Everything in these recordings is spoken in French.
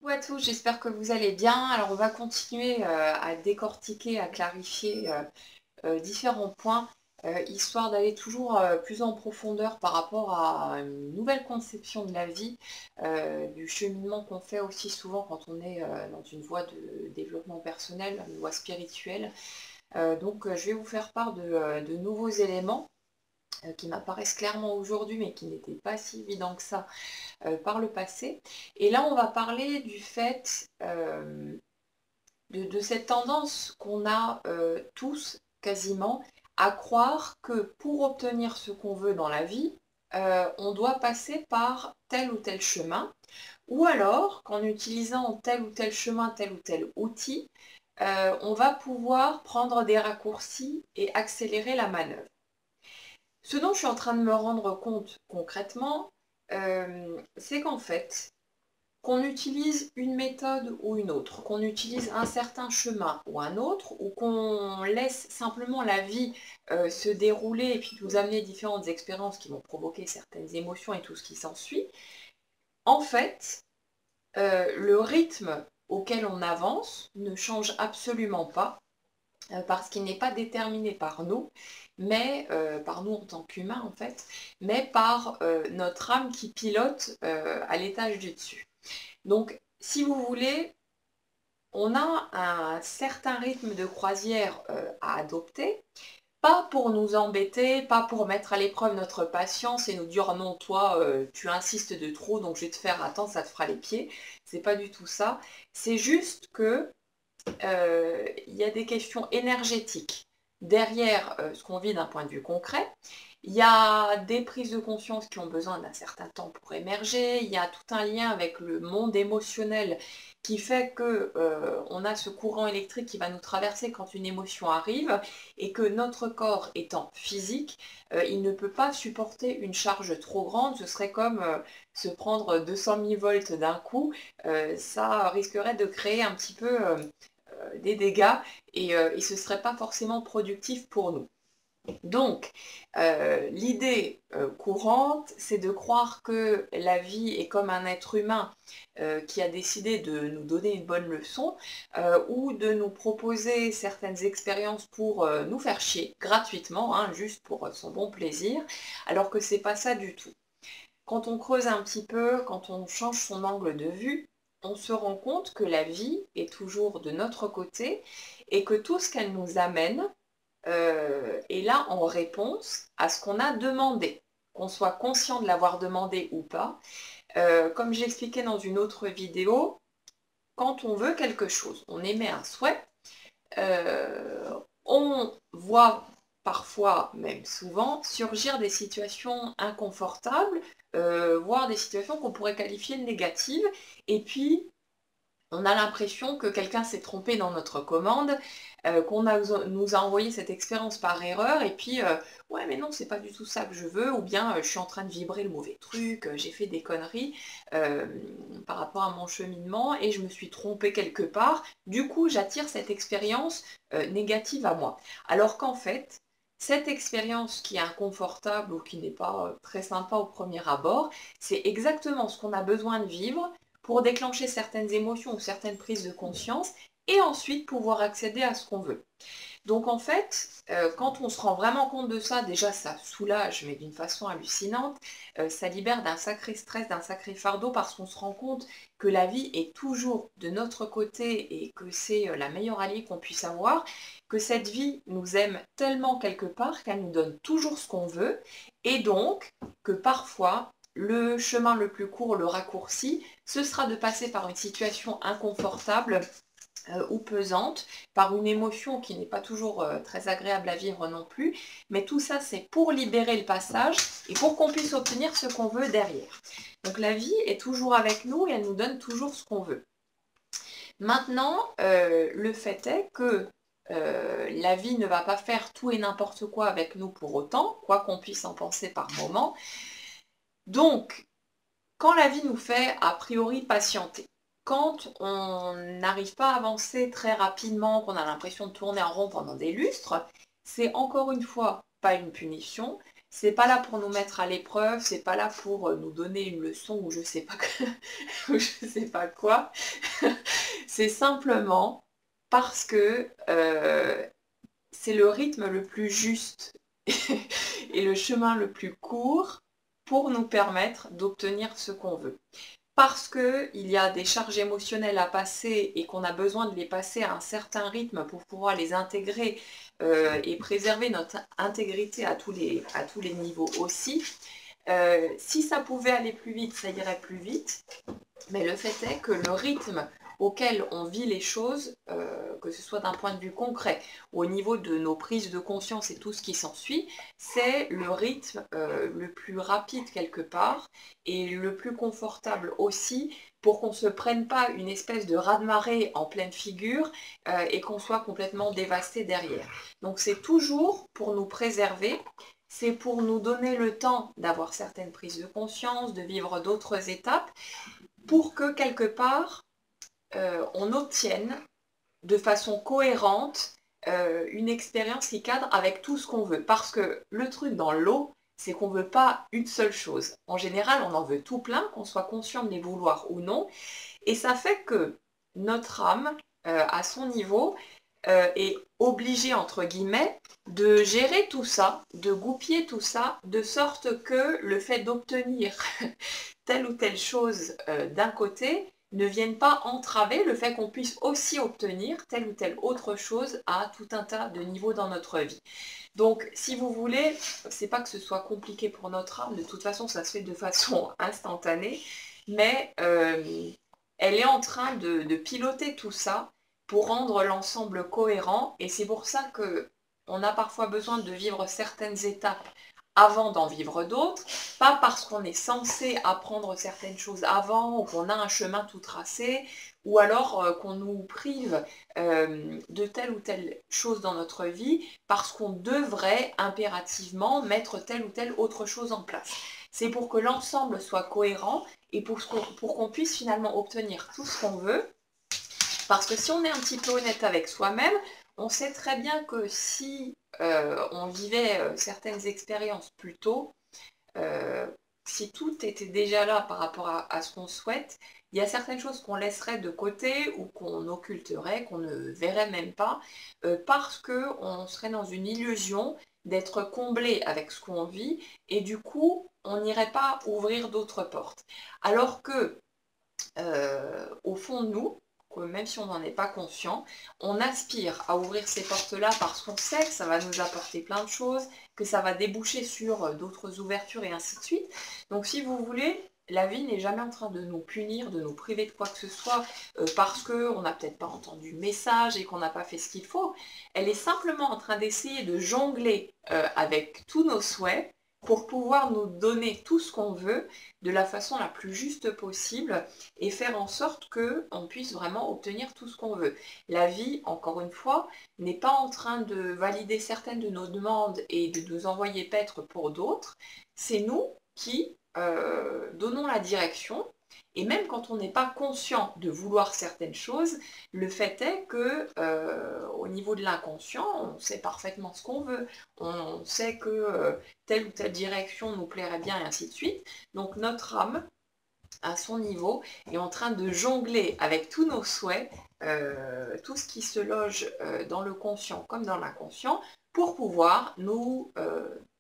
Bonjour à tous, j'espère que vous allez bien. Alors on va continuer à décortiquer, à clarifier différents points, histoire d'aller toujours plus en profondeur par rapport à une nouvelle conception de la vie, du cheminement qu'on fait aussi souvent quand on est dans une voie de développement personnel, une voie spirituelle. Donc je vais vous faire part de nouveaux éléments qui m'apparaissent clairement aujourd'hui, mais qui n'étaient pas si évidents que ça par le passé. Et là, on va parler du fait de cette tendance qu'on a tous quasiment à croire que pour obtenir ce qu'on veut dans la vie, on doit passer par tel ou tel chemin, ou alors qu'en utilisant tel ou tel chemin, tel ou tel outil, on va pouvoir prendre des raccourcis et accélérer la manœuvre. Ce dont je suis en train de me rendre compte concrètement, c'est qu'en fait, qu'on utilise une méthode ou une autre, qu'on utilise un certain chemin ou un autre, ou qu'on laisse simplement la vie se dérouler et puis nous amener différentes expériences qui vont provoquer certaines émotions et tout ce qui s'ensuit, en fait, le rythme auquel on avance ne change absolument pas parce qu'il n'est pas déterminé par nous, mais par nous en tant qu'humains en fait, mais par notre âme qui pilote à l'étage du dessus. Donc, si vous voulez, on a un certain rythme de croisière à adopter, pas pour nous embêter, pas pour mettre à l'épreuve notre patience et nous dire oh non, toi, tu insistes de trop, donc je vais te faire attends, ça te fera les pieds. C'est pas du tout ça. C'est juste que il y a des questions énergétiques derrière ce qu'on vit d'un point de vue concret. Il y a des prises de conscience qui ont besoin d'un certain temps pour émerger. Il y a tout un lien avec le monde émotionnel qui fait que on a ce courant électrique qui va nous traverser quand une émotion arrive et que notre corps étant physique, il ne peut pas supporter une charge trop grande. Ce serait comme se prendre 200 000 volts d'un coup. Ça risquerait de créer un petit peu des dégâts et ce ne serait pas forcément productif pour nous. Donc, l'idée courante, c'est de croire que la vie est comme un être humain qui a décidé de nous donner une bonne leçon ou de nous proposer certaines expériences pour nous faire chier gratuitement, hein, juste pour son bon plaisir, alors que c'est pas ça du tout. Quand on creuse un petit peu, quand on change son angle de vue, on se rend compte que la vie est toujours de notre côté et que tout ce qu'elle nous amène est là en réponse à ce qu'on a demandé, qu'on soit conscient de l'avoir demandé ou pas. Comme j'expliquais dans une autre vidéo, quand on veut quelque chose, on émet un souhait, on voit parfois, même souvent, surgir des situations inconfortables, voire des situations qu'on pourrait qualifier de négatives, et puis on a l'impression que quelqu'un s'est trompé dans notre commande, nous a envoyé cette expérience par erreur, et puis ouais mais non c'est pas du tout ça que je veux, ou bien je suis en train de vibrer le mauvais truc, j'ai fait des conneries euh, par rapport à mon cheminement et je me suis trompée quelque part, du coup j'attire cette expérience négative à moi. Alors qu'en fait, cette expérience qui est inconfortable ou qui n'est pas très sympa au premier abord, c'est exactement ce qu'on a besoin de vivre pour déclencher certaines émotions ou certaines prises de conscience et ensuite pouvoir accéder à ce qu'on veut. Donc en fait, quand on se rend vraiment compte de ça, déjà ça soulage, mais d'une façon hallucinante, ça libère d'un sacré stress, d'un sacré fardeau, parce qu'on se rend compte que la vie est toujours de notre côté et que c'est la meilleure alliée qu'on puisse avoir, que cette vie nous aime tellement quelque part qu'elle nous donne toujours ce qu'on veut, et donc que parfois le chemin le plus court, le raccourci, ce sera de passer par une situation inconfortable ou pesante, par une émotion qui n'est pas toujours très agréable à vivre non plus, mais tout ça c'est pour libérer le passage et pour qu'on puisse obtenir ce qu'on veut derrière. Donc la vie est toujours avec nous et elle nous donne toujours ce qu'on veut. Maintenant, le fait est que la vie ne va pas faire tout et n'importe quoi avec nous pour autant, quoi qu'on puisse en penser par moment. Donc, quand la vie nous fait a priori patienter, quand on n'arrive pas à avancer très rapidement, qu'on a l'impression de tourner en rond pendant des lustres, c'est encore une fois pas une punition, c'est pas là pour nous mettre à l'épreuve, c'est pas là pour nous donner une leçon ou je sais pas, ou je sais pas quoi. C'est simplement parce que c'est le rythme le plus juste et le chemin le plus court pour nous permettre d'obtenir ce qu'on veut. Parce qu'il y a des charges émotionnelles à passer et qu'on a besoin de les passer à un certain rythme pour pouvoir les intégrer et préserver notre intégrité à tous les niveaux aussi. Si ça pouvait aller plus vite, ça irait plus vite. Mais le fait est que le rythme auquel on vit les choses, que ce soit d'un point de vue concret, au niveau de nos prises de conscience et tout ce qui s'ensuit, c'est le rythme le plus rapide quelque part et le plus confortable aussi pour qu'on ne se prenne pas une espèce de raz-de-marée en pleine figure et qu'on soit complètement dévasté derrière. Donc c'est toujours pour nous préserver, c'est pour nous donner le temps d'avoir certaines prises de conscience, de vivre d'autres étapes, pour que quelque part, on obtienne de façon cohérente une expérience qui cadre avec tout ce qu'on veut. Parce que le truc dans l'eau, c'est qu'on ne veut pas une seule chose. En général, on en veut tout plein, qu'on soit conscient de les vouloir ou non. Et ça fait que notre âme, à son niveau, est obligée, entre guillemets, de gérer tout ça, de goupiller tout ça, de sorte que le fait d'obtenir telle ou telle chose d'un côté ne vienne pas entraver le fait qu'on puisse aussi obtenir telle ou telle autre chose à tout un tas de niveaux dans notre vie. Donc, si vous voulez, c'est pas que ce soit compliqué pour notre âme, de toute façon, ça se fait de façon instantanée, mais elle est en train de piloter tout ça pour rendre l'ensemble cohérent, et c'est pour ça que on a parfois besoin de vivre certaines étapes avant d'en vivre d'autres, pas parce qu'on est censé apprendre certaines choses avant ou qu'on a un chemin tout tracé, ou alors qu'on nous prive de telle ou telle chose dans notre vie parce qu'on devrait impérativement mettre telle ou telle autre chose en place. C'est pour que l'ensemble soit cohérent et pour qu'on puisse finalement obtenir tout ce qu'on veut. Parce que si on est un petit peu honnête avec soi-même, on sait très bien que si on vivait certaines expériences plus tôt, si tout était déjà là par rapport à ce qu'on souhaite, il y a certaines choses qu'on laisserait de côté ou qu'on occulterait, qu'on ne verrait même pas, parce qu'on serait dans une illusion d'être comblé avec ce qu'on vit, et du coup, on n'irait pas ouvrir d'autres portes. Alors que, au fond de nous, même si on n'en est pas conscient, on aspire à ouvrir ces portes-là parce qu'on sait que ça va nous apporter plein de choses, que ça va déboucher sur d'autres ouvertures et ainsi de suite. Donc si vous voulez, la vie n'est jamais en train de nous punir, de nous priver de quoi que ce soit, parce qu'on n'a peut-être pas entendu le message et qu'on n'a pas fait ce qu'il faut. Elle est simplement en train d'essayer de jongler avec tous nos souhaits pour pouvoir nous donner tout ce qu'on veut de la façon la plus juste possible et faire en sorte qu'on puisse vraiment obtenir tout ce qu'on veut. La vie, encore une fois, n'est pas en train de valider certaines de nos demandes et de nous envoyer paître pour d'autres. C'est nous qui donnons la direction. Et même quand on n'est pas conscient de vouloir certaines choses, le fait est que au niveau de l'inconscient, on sait parfaitement ce qu'on veut. On sait que telle ou telle direction nous plairait bien et ainsi de suite. Donc notre âme, à son niveau, est en train de jongler avec tous nos souhaits, tout ce qui se loge dans le conscient comme dans l'inconscient, pour pouvoir nous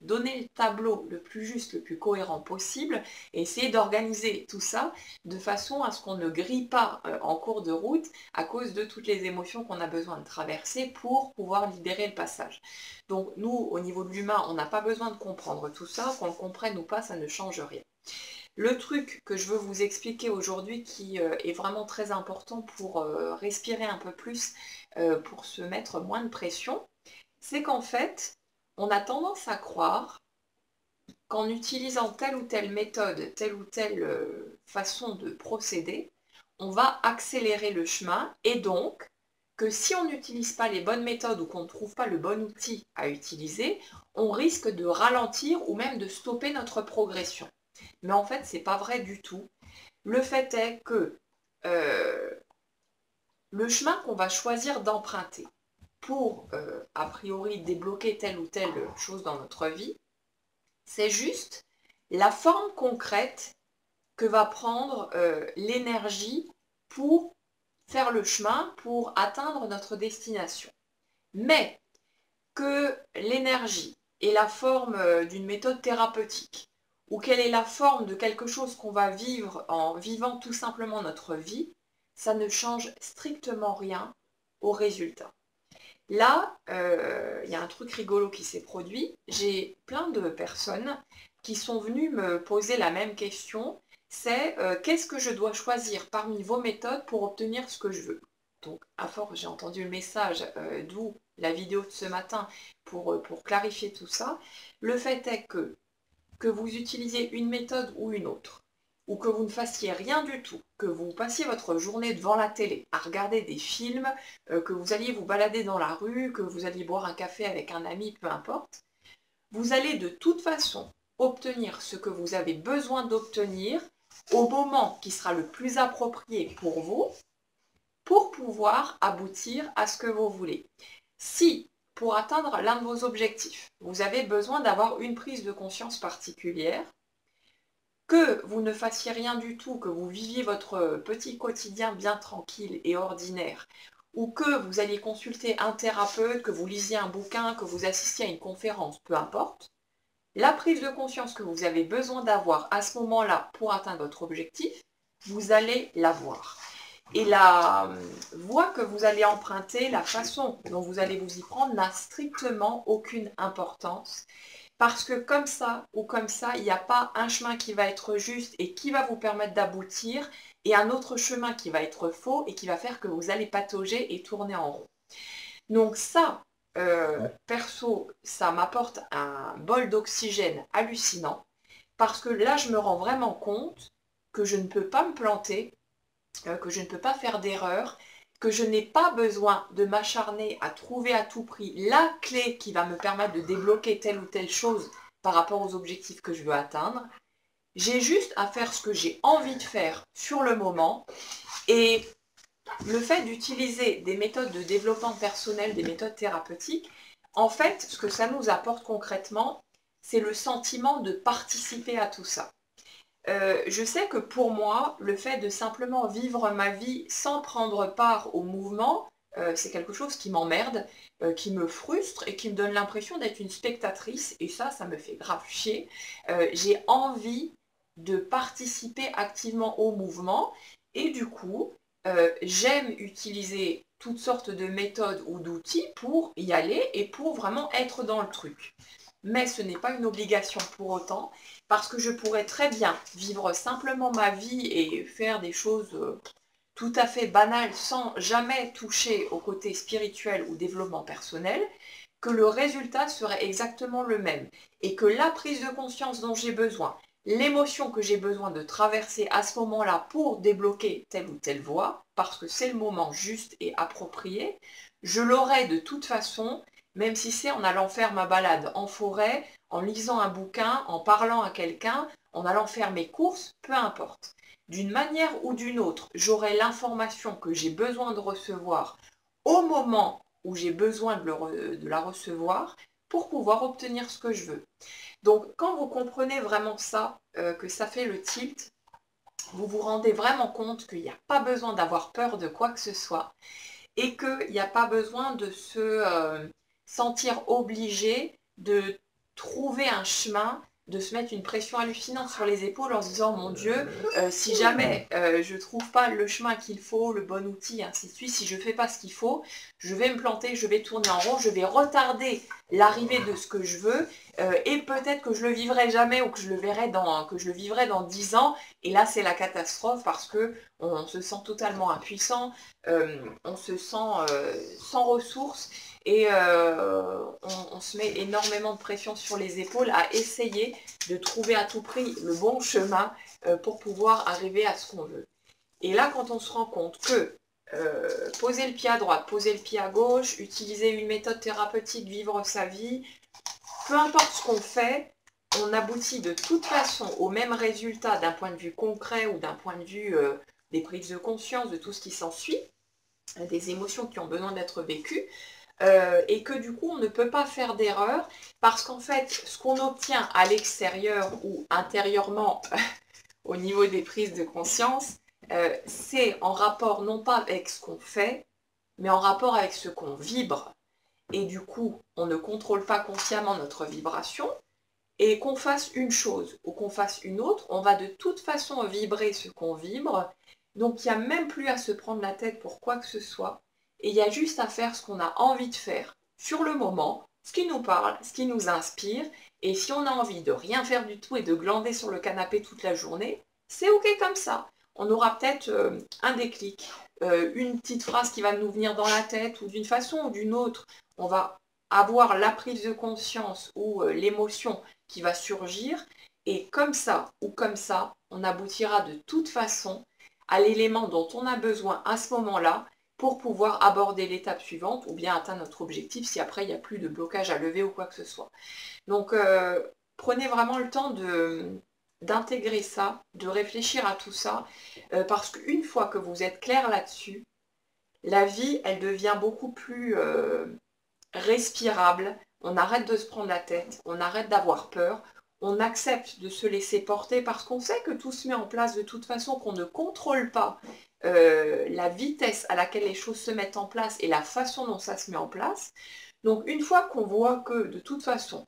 donner le tableau le plus juste, le plus cohérent possible, et essayer d'organiser tout ça de façon à ce qu'on ne grille pas en cours de route à cause de toutes les émotions qu'on a besoin de traverser pour pouvoir libérer le passage. Donc nous, au niveau de l'humain, on n'a pas besoin de comprendre tout ça, qu'on le comprenne ou pas, ça ne change rien. Le truc que je veux vous expliquer aujourd'hui qui est vraiment très important pour respirer un peu plus, pour se mettre moins de pression, c'est qu'en fait, on a tendance à croire qu'en utilisant telle ou telle méthode, telle ou telle façon de procéder, on va accélérer le chemin et donc que si on n'utilise pas les bonnes méthodes ou qu'on ne trouve pas le bon outil à utiliser, on risque de ralentir ou même de stopper notre progression. Mais en fait, c'est pas vrai du tout. Le fait est que le chemin qu'on va choisir d'emprunter pour, a priori, débloquer telle ou telle chose dans notre vie, C'est juste la forme concrète que va prendre l'énergie pour faire le chemin, pour atteindre notre destination. Mais que l'énergie est la forme d'une méthode thérapeutique, ou quelle est la forme de quelque chose qu'on va vivre en vivant tout simplement notre vie, ça ne change strictement rien au résultat. Là, il y a un truc rigolo qui s'est produit. J'ai plein de personnes qui sont venues me poser la même question. C'est qu'est-ce que je dois choisir parmi vos méthodes pour obtenir ce que je veux? Donc, à force, j'ai entendu le message, d'où la vidéo de ce matin pour clarifier tout ça. Le fait est que vous utilisiez une méthode ou une autre, ou que vous ne fassiez rien du tout, que vous passiez votre journée devant la télé à regarder des films, que vous alliez vous balader dans la rue, que vous alliez boire un café avec un ami, peu importe, vous allez de toute façon obtenir ce que vous avez besoin d'obtenir au moment qui sera le plus approprié pour vous, pour pouvoir aboutir à ce que vous voulez. Si, pour atteindre l'un de vos objectifs, vous avez besoin d'avoir une prise de conscience particulière, que vous ne fassiez rien du tout, que vous viviez votre petit quotidien bien tranquille et ordinaire, ou que vous alliez consulter un thérapeute, que vous lisiez un bouquin, que vous assistiez à une conférence, peu importe, la prise de conscience que vous avez besoin d'avoir à ce moment-là pour atteindre votre objectif, vous allez l'avoir. Et la voie que vous allez emprunter, la façon dont vous allez vous y prendre n'a strictement aucune importance. Parce que comme ça ou comme ça, il n'y a pas un chemin qui va être juste et qui va vous permettre d'aboutir et un autre chemin qui va être faux et qui va faire que vous allez patauger et tourner en rond. Donc ça, perso, ça m'apporte un bol d'oxygène hallucinant parce que là, je me rends vraiment compte que je ne peux pas me planter, que je ne peux pas faire d'erreur, que je n'ai pas besoin de m'acharner à trouver à tout prix la clé qui va me permettre de débloquer telle ou telle chose par rapport aux objectifs que je veux atteindre. J'ai juste à faire ce que j'ai envie de faire sur le moment. Et le fait d'utiliser des méthodes de développement personnel, des méthodes thérapeutiques, en fait, ce que ça nous apporte concrètement, c'est le sentiment de participer à tout ça. Je sais que pour moi, le fait de simplement vivre ma vie sans prendre part au mouvement, c'est quelque chose qui m'emmerde, qui me frustre et qui me donne l'impression d'être une spectatrice. Et ça me fait grave chier. J'ai envie de participer activement au mouvement. Et du coup, j'aime utiliser toutes sortes de méthodes ou d'outils pour y aller et pour vraiment être dans le truc. Mais ce n'est pas une obligation pour autant, parce que je pourrais très bien vivre simplement ma vie et faire des choses tout à fait banales sans jamais toucher au côté spirituel ou développement personnel, que le résultat serait exactement le même et que la prise de conscience dont j'ai besoin, l'émotion que j'ai besoin de traverser à ce moment-là pour débloquer telle ou telle voie, parce que c'est le moment juste et approprié, je l'aurai de toute façon, même si c'est en allant faire ma balade en forêt, en lisant un bouquin, en parlant à quelqu'un, en allant faire mes courses, peu importe. D'une manière ou d'une autre, j'aurai l'information que j'ai besoin de recevoir au moment où j'ai besoin de la recevoir pour pouvoir obtenir ce que je veux. Donc quand vous comprenez vraiment ça, que ça fait le tilt, vous vous rendez vraiment compte qu'il n'y a pas besoin d'avoir peur de quoi que ce soit et qu'il n'y a pas besoin de se sentir obligé de trouver un chemin, de se mettre une pression hallucinante sur les épaules en se disant mon Dieu, si jamais je ne trouve pas le chemin qu'il faut, le bon outil, ainsi de suite, si je ne fais pas ce qu'il faut, je vais me planter, je vais tourner en rond, je vais retarder l'arrivée de ce que je veux et peut-être que je le vivrai jamais ou que je le vivrai dans 10 ans et là c'est la catastrophe parce que on se sent totalement impuissant, on se sent sans ressources et on se met énormément de pression sur les épaules à essayer de trouver à tout prix le bon chemin pour pouvoir arriver à ce qu'on veut. Et là, quand on se rend compte que poser le pied à droite, poser le pied à gauche, utiliser une méthode thérapeutique, vivre sa vie, peu importe ce qu'on fait, on aboutit de toute façon au même résultat d'un point de vue concret ou d'un point de vue des prises de conscience, de tout ce qui s'ensuit, des émotions qui ont besoin d'être vécues. et que du coup on ne peut pas faire d'erreur parce qu'en fait ce qu'on obtient à l'extérieur ou intérieurement au niveau des prises de conscience, c'est en rapport non pas avec ce qu'on fait, mais en rapport avec ce qu'on vibre. Et du coup, on ne contrôle pas consciemment notre vibration. Et qu'on fasse une chose ou qu'on fasse une autre, on va de toute façon vibrer ce qu'on vibre. Donc il n'y a même plus à se prendre la tête pour quoi que ce soit. Et il y a juste à faire ce qu'on a envie de faire sur le moment, ce qui nous parle, ce qui nous inspire. Et si on a envie de rien faire du tout et de glander sur le canapé toute la journée, c'est ok comme ça. On aura peut-être un déclic, une petite phrase qui va nous venir dans la tête ou d'une façon ou d'une autre. On va avoir la prise de conscience ou l'émotion qui va surgir. Et comme ça ou comme ça, on aboutira de toute façon à l'élément dont on a besoin à ce moment-là pour pouvoir aborder l'étape suivante ou bien atteindre notre objectif si après il n'y a plus de blocage à lever ou quoi que ce soit. Donc prenez vraiment le temps d'intégrer ça, de réfléchir à tout ça, parce qu'une fois que vous êtes clair là-dessus, la vie, elle devient beaucoup plus respirable, on arrête de se prendre la tête, on arrête d'avoir peur, on accepte de se laisser porter parce qu'on sait que tout se met en place de toute façon, qu'on ne contrôle pas la vitesse à laquelle les choses se mettent en place et la façon dont ça se met en place. Donc une fois qu'on voit que de toute façon,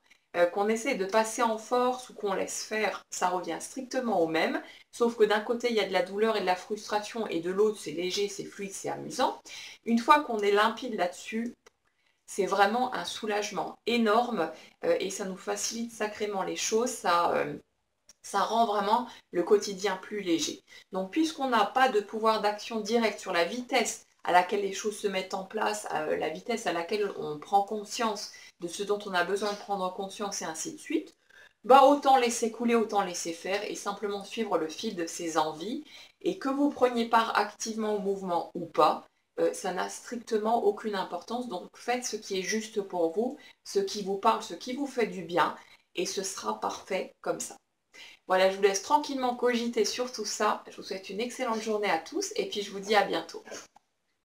qu'on essaie de passer en force ou qu'on laisse faire, ça revient strictement au même, sauf que d'un côté il y a de la douleur et de la frustration et de l'autre c'est léger, c'est fluide, c'est amusant. Une fois qu'on est limpide là-dessus, c'est vraiment un soulagement énorme et ça nous facilite sacrément les choses, ça rend vraiment le quotidien plus léger. Donc puisqu'on n'a pas de pouvoir d'action direct sur la vitesse à laquelle les choses se mettent en place, la vitesse à laquelle on prend conscience de ce dont on a besoin de prendre conscience et ainsi de suite, bah autant laisser couler, autant laisser faire et simplement suivre le fil de ses envies. Et que vous preniez part activement au mouvement ou pas, ça n'a strictement aucune importance. Donc faites ce qui est juste pour vous, ce qui vous parle, ce qui vous fait du bien, et ce sera parfait comme ça. Voilà, je vous laisse tranquillement cogiter sur tout ça. Je vous souhaite une excellente journée à tous et puis je vous dis à bientôt.